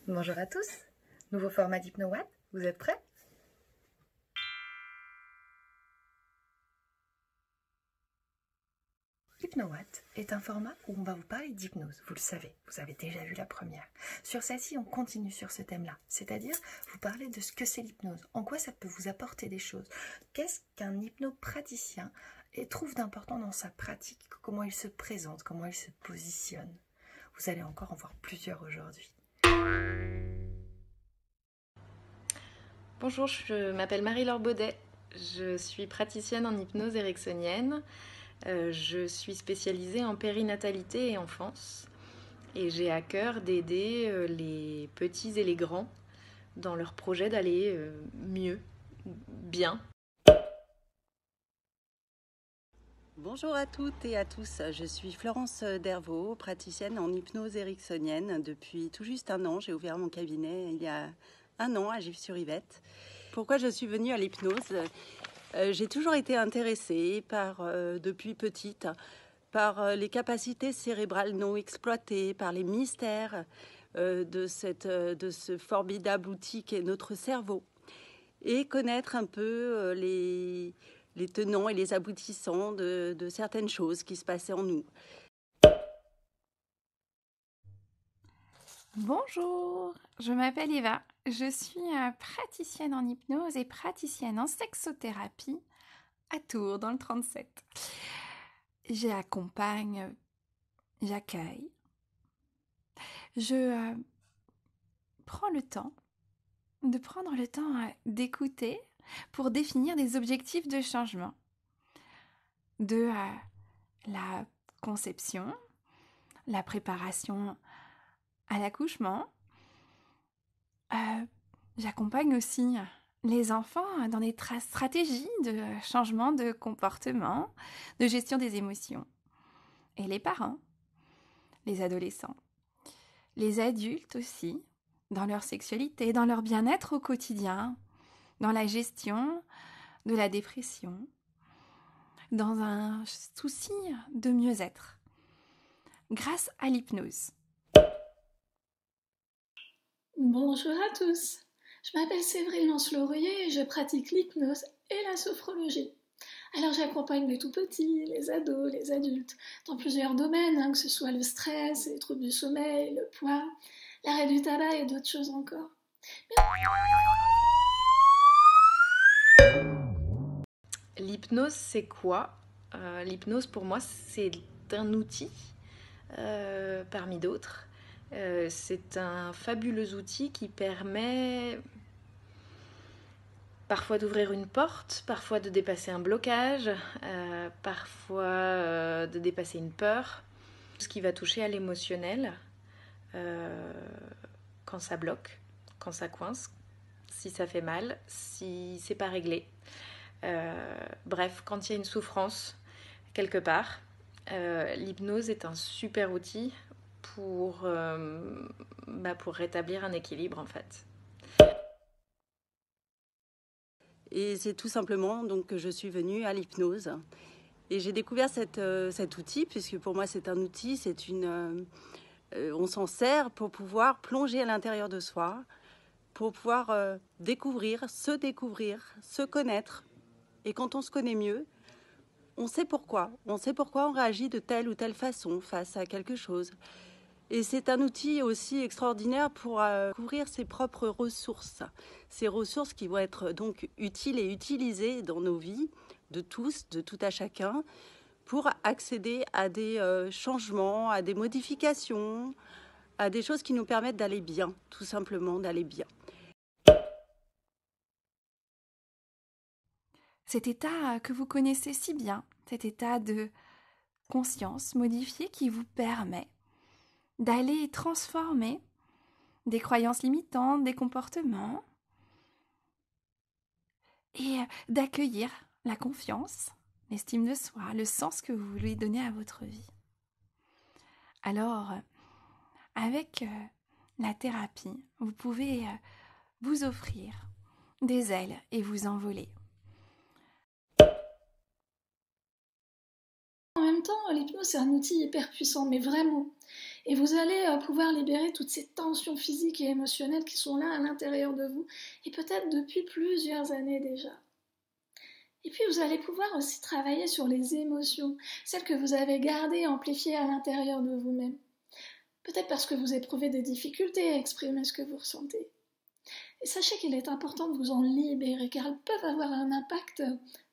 Bonjour à tous, nouveau format d'HypnoWatt, vous êtes prêts? HypnoWatt est un format où on va vous parler d'hypnose, vous le savez, vous avez déjà vu la première. Sur celle-ci, on continue sur ce thème-là, c'est-à-dire vous parler de ce que c'est l'hypnose, en quoi ça peut vous apporter des choses, qu'est-ce qu'un hypnopraticien trouve d'important dans sa pratique, comment il se présente, comment il se positionne. Vous allez encore en voir plusieurs aujourd'hui. Bonjour, je m'appelle Marie-Laure Baudet, je suis praticienne en hypnose ericksonienne, je suis spécialisée en périnatalité et enfance et j'ai à cœur d'aider les petits et les grands dans leur projet d'aller mieux, bien. Bonjour à toutes et à tous, je suis Florence Dervaux, praticienne en hypnose ericksonienne. Depuis tout juste un an, j'ai ouvert mon cabinet il y a un an à Gif-sur-Yvette. Pourquoi je suis venue à l'hypnose? J'ai toujours été intéressée depuis petite par les capacités cérébrales non exploitées, par les mystères de ce formidable outil qu'est notre cerveau, et connaître un peu les tenants et les aboutissants de certaines choses qui se passaient en nous. Bonjour, je m'appelle Eva, je suis praticienne en hypnose et praticienne en sexothérapie à Tours dans le 37. J'accompagne, j'accueille, je prends le temps d'écouter pour définir des objectifs de changement de la conception, la préparation à l'accouchement. J'accompagne aussi les enfants dans des stratégies de changement de comportement, de gestion des émotions. Et les parents, les adolescents, les adultes aussi, dans leur sexualité, dans leur bien-être au quotidien, dans la gestion de la dépression, dans un souci de mieux-être, grâce à l'hypnose. Bonjour à tous, je m'appelle Séverine Lancelot-Rouillet et je pratique l'hypnose et la sophrologie. Alors j'accompagne les tout-petits, les ados, les adultes, dans plusieurs domaines, que ce soit le stress, les troubles du sommeil, le poids, l'arrêt du tabac et d'autres choses encore. L'hypnose, c'est quoi? L'hypnose, pour moi, c'est un outil parmi d'autres. C'est un fabuleux outil qui permet parfois d'ouvrir une porte, parfois de dépasser un blocage, parfois de dépasser une peur. Ce qui va toucher à l'émotionnel, quand ça bloque, quand ça coince, si ça fait mal, si c'est pas réglé. Bref, quand il y a une souffrance quelque part, l'hypnose est un super outil pour rétablir un équilibre en fait. Et c'est tout simplement donc que je suis venue à l'hypnose. Et j'ai découvert cet outil, puisque pour moi c'est un outil, on s'en sert pour pouvoir plonger à l'intérieur de soi, pour pouvoir découvrir, se connaître. Et quand on se connaît mieux, on sait pourquoi on réagit de telle ou telle façon face à quelque chose. Et c'est un outil aussi extraordinaire pour découvrir ses propres ressources. Ces ressources qui vont être donc utiles et utilisées dans nos vies, de tous, de tout à chacun, pour accéder à des changements, à des modifications, à des choses qui nous permettent d'aller bien, tout simplement d'aller bien. Cet état que vous connaissez si bien, cet état de conscience modifié qui vous permet d'aller transformer des croyances limitantes, des comportements, et d'accueillir la confiance, l'estime de soi, le sens que vous voulez donner à votre vie. Alors, avec la thérapie, vous pouvez vous offrir des ailes et vous envoler. En même temps, l'hypnose c'est un outil hyper puissant, mais vraiment. Et vous allez pouvoir libérer toutes ces tensions physiques et émotionnelles qui sont là à l'intérieur de vous, et peut-être depuis plusieurs années déjà. Et puis vous allez pouvoir aussi travailler sur les émotions, celles que vous avez gardées, amplifiées à l'intérieur de vous-même. Peut-être parce que vous éprouvez des difficultés à exprimer ce que vous ressentez. Et sachez qu'il est important de vous en libérer, car elles peuvent avoir un impact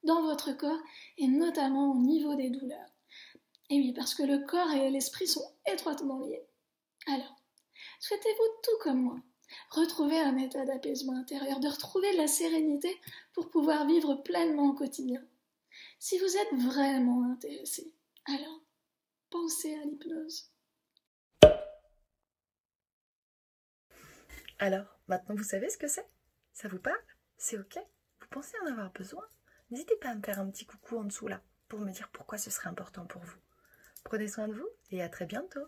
dans votre corps, et notamment au niveau des douleurs. Et oui, parce que le corps et l'esprit sont étroitement liés. Alors, souhaitez-vous tout comme moi retrouver un état d'apaisement intérieur, de retrouver de la sérénité pour pouvoir vivre pleinement au quotidien? Si vous êtes vraiment intéressé, alors pensez à l'hypnose. Alors, maintenant vous savez ce que c'est? Ça vous parle? C'est ok? Vous pensez en avoir besoin? N'hésitez pas à me faire un petit coucou en dessous là, pour me dire pourquoi ce serait important pour vous. Prenez soin de vous et à très bientôt.